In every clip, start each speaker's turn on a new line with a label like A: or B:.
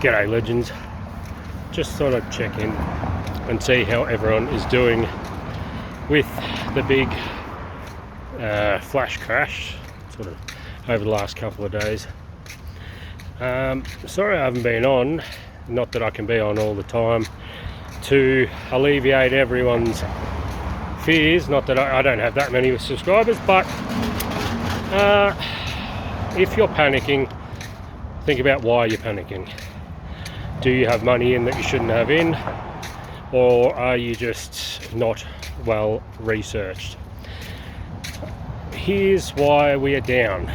A: G'day legends, just thought I'd check in and see how everyone is doing with the big flash crash sort of over the last couple of days. Sorry I haven't been on, not that I can be on all the time to alleviate everyone's fears, not that I don't have that many subscribers, but if you're panicking, think about why you're panicking. Do you have money in that you shouldn't have in, or are you just not well researched? Here's why we are down.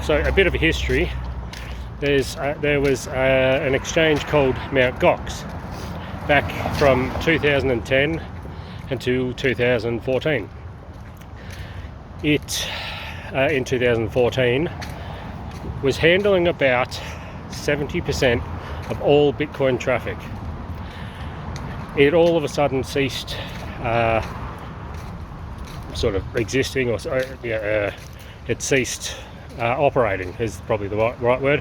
A: So a bit of a history. There was an exchange called Mt. Gox back from 2010 until 2014. It in 2014 was handling about 70% of all Bitcoin traffic. It all of a sudden ceased sort of existing, or it ceased operating is probably the right word.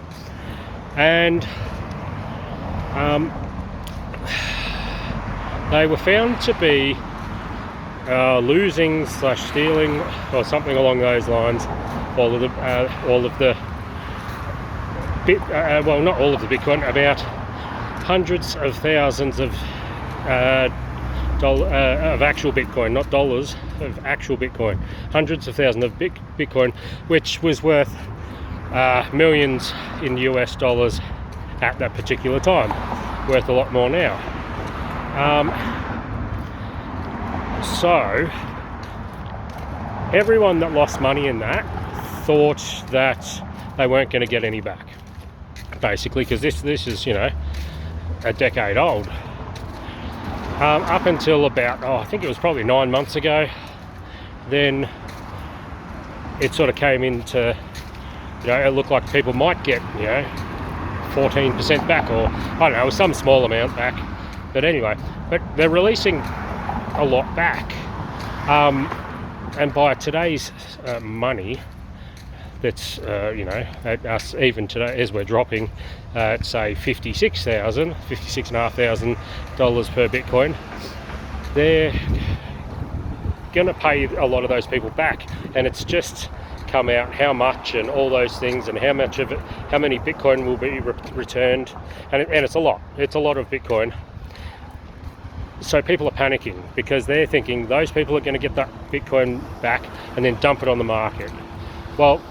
A: And they were found to be losing / stealing or something along those lines all of the well, not all of the Bitcoin, about hundreds of thousands of actual Bitcoin, not dollars, of actual Bitcoin, hundreds of thousands of Bitcoin, which was worth millions in US dollars at that particular time, worth a lot more now. So everyone that lost money in that thought that they weren't going to get any back, basically, because this is, you know, a decade old. Up until about, I think it was probably 9 months ago, then it sort of came into, you know, it looked like people might get, you know, 14% back, or I don't know, some small amount back. But anyway, but they're releasing a lot back. And by today's money, that's you know, at us even today, as we're dropping at say $56,500 per Bitcoin, they're gonna pay a lot of those people back. And it's just come out how much and all those things, and how much of it, how many Bitcoin will be returned, and it's a lot of Bitcoin. So people are panicking because they're thinking those people are going to get that Bitcoin back and then dump it on the market. Well,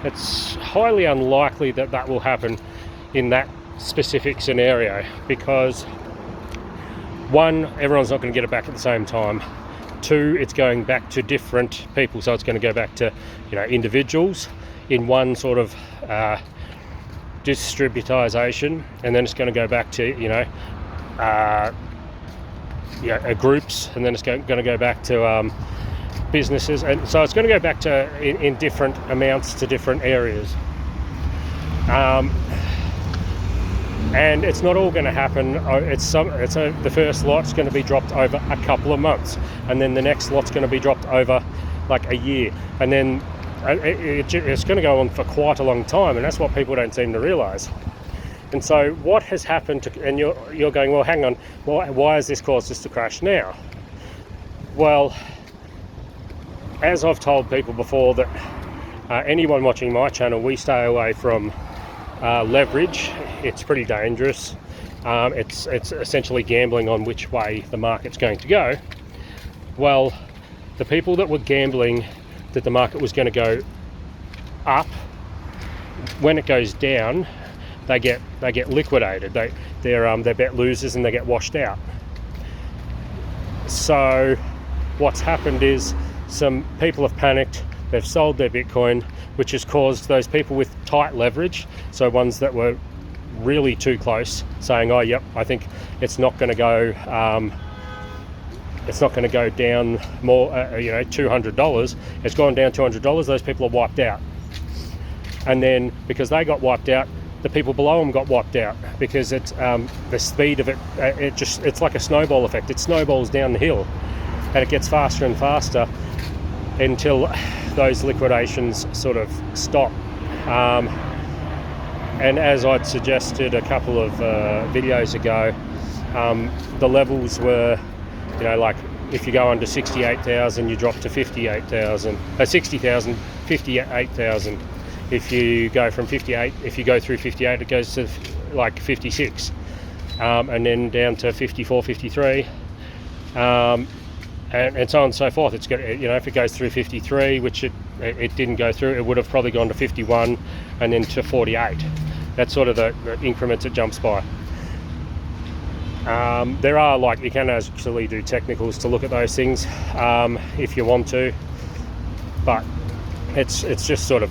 A: it's highly unlikely that that will happen in that specific scenario, because one, everyone's not going to get it back at the same time. Two, it's going back to different people, so it's going to go back to, you know, individuals in one sort of distributization, and then it's going to go back to, you know, groups, and then it's going to go back to businesses, and so it's going to go back to in different amounts to different areas. And it's not all going to happen. The first lot's going to be dropped over a couple of months, and then the next lot's going to be dropped over like a year, and then it's going to go on for quite a long time, and that's what people don't seem to realize. And so what has happened and you're going, well, hang on, why has this caused us to crash now? Well, as I've told people before, that anyone watching my channel, we stay away from leverage. It's pretty dangerous. It's essentially gambling on which way the market's going to go. Well, the people that were gambling that the market was going to go up, when it goes down, they get liquidated. They're bet losers, and they get washed out. So what's happened is some people have panicked. They've sold their Bitcoin, which has caused those people with tight leverage, so ones that were really too close, saying, "Oh, yep, I think it's not going to go. It's not going to go down more. You know, $200. It's gone down $200. Those people are wiped out." And then because they got wiped out, the people below them got wiped out, because it's the speed of it. It's like a snowball effect. It snowballs down the hill, and it gets faster and faster until those liquidations sort of stop. and as I'd suggested a couple of videos ago, the levels were, you know, like if you go under 68,000, you drop to 58,000, 60,000, 58,000. If you go from 58, if you go through 58, it goes to like 56, and then down to 54, 53, and so on and so forth. It's got, you know, if it goes through 53, which it didn't go through, it would have probably gone to 51 and then to 48. That's sort of the increments it jumps by. There are, like, you can actually do technicals to look at those things if you want to, but it's just sort of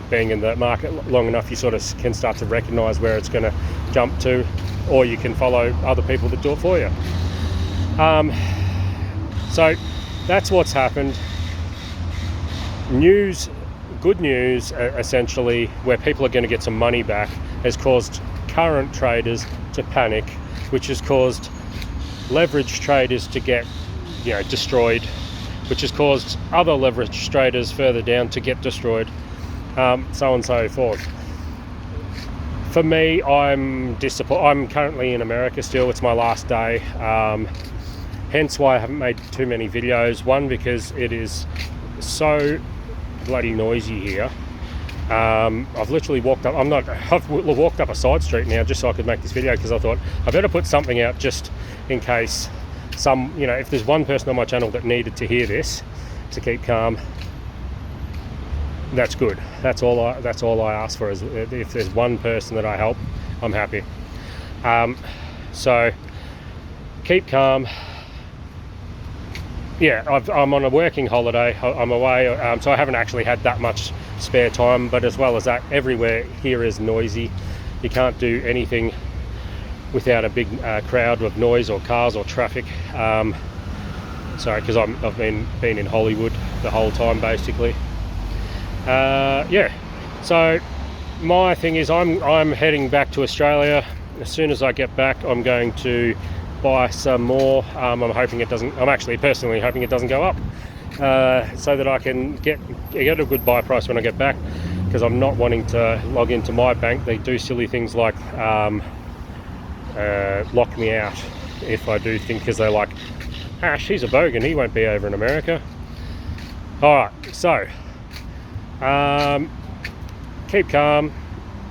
A: being in the market long enough, you sort of can start to recognize where it's going to jump to, or you can follow other people that do it for you. So that's what's happened. Good news, essentially, where people are going to get some money back, has caused current traders to panic, which has caused leverage traders to get, you know, destroyed, which has caused other leverage traders further down to get destroyed, so on and so forth. For me, I'm disappointed. I'm currently in America still. It's my last day, hence why I haven't made too many videos. One, because it is so bloody noisy here. I've literally walked up, I've walked up a side street now just so I could make this video, because I thought I better put something out just in case if there's one person on my channel that needed to hear this, to keep calm, that's good. That's all I ask for, is if there's one person that I help, I'm happy. So keep calm. Yeah, I'm on a working holiday. I'm away, so I haven't actually had that much spare time, but as well as that, everywhere here is noisy. You can't do anything without a big crowd of noise or cars or traffic. Sorry, because I've been in Hollywood the whole time, basically. Yeah, so my thing is, I'm heading back to Australia. As soon as I get back, I'm going to buy some more. I'm actually personally hoping it doesn't go up, so that I can get a good buy price when I get back, because I'm not wanting to log into my bank. They do silly things like lock me out if I do think, because they're like, she's a bogan, he won't be over in America. Alright, so keep calm.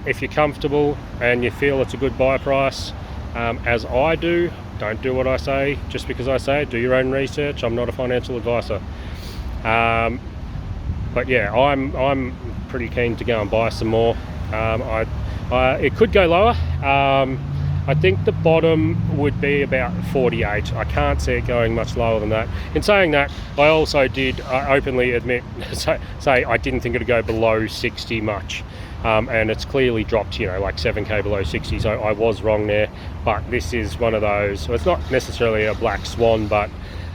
A: If you're comfortable and you feel it's a good buy price, as I do, don't do what I say just because I say it. Do your own research. I'm not a financial advisor, but yeah, I'm pretty keen to go and buy some more. It could go lower. I think the bottom would be about 48. I can't see it going much lower than that. In saying that, I also did openly admit, say I didn't think it would go below 60 much. And it's clearly dropped, like 7k below 60, so I was wrong there. But this is one of those, so it's not necessarily a black swan, but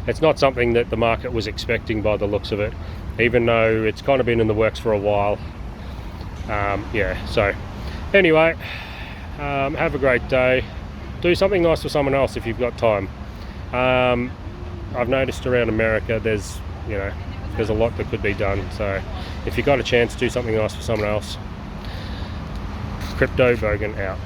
A: it's not something that the market was expecting by the looks of it, even though it's kind of been in the works for a while. Yeah, so anyway, have a great day. Do something nice for someone else if you've got time. I've noticed around America there's a lot that could be done, so if you've got a chance, do something nice for someone else. Crypto Bogan out.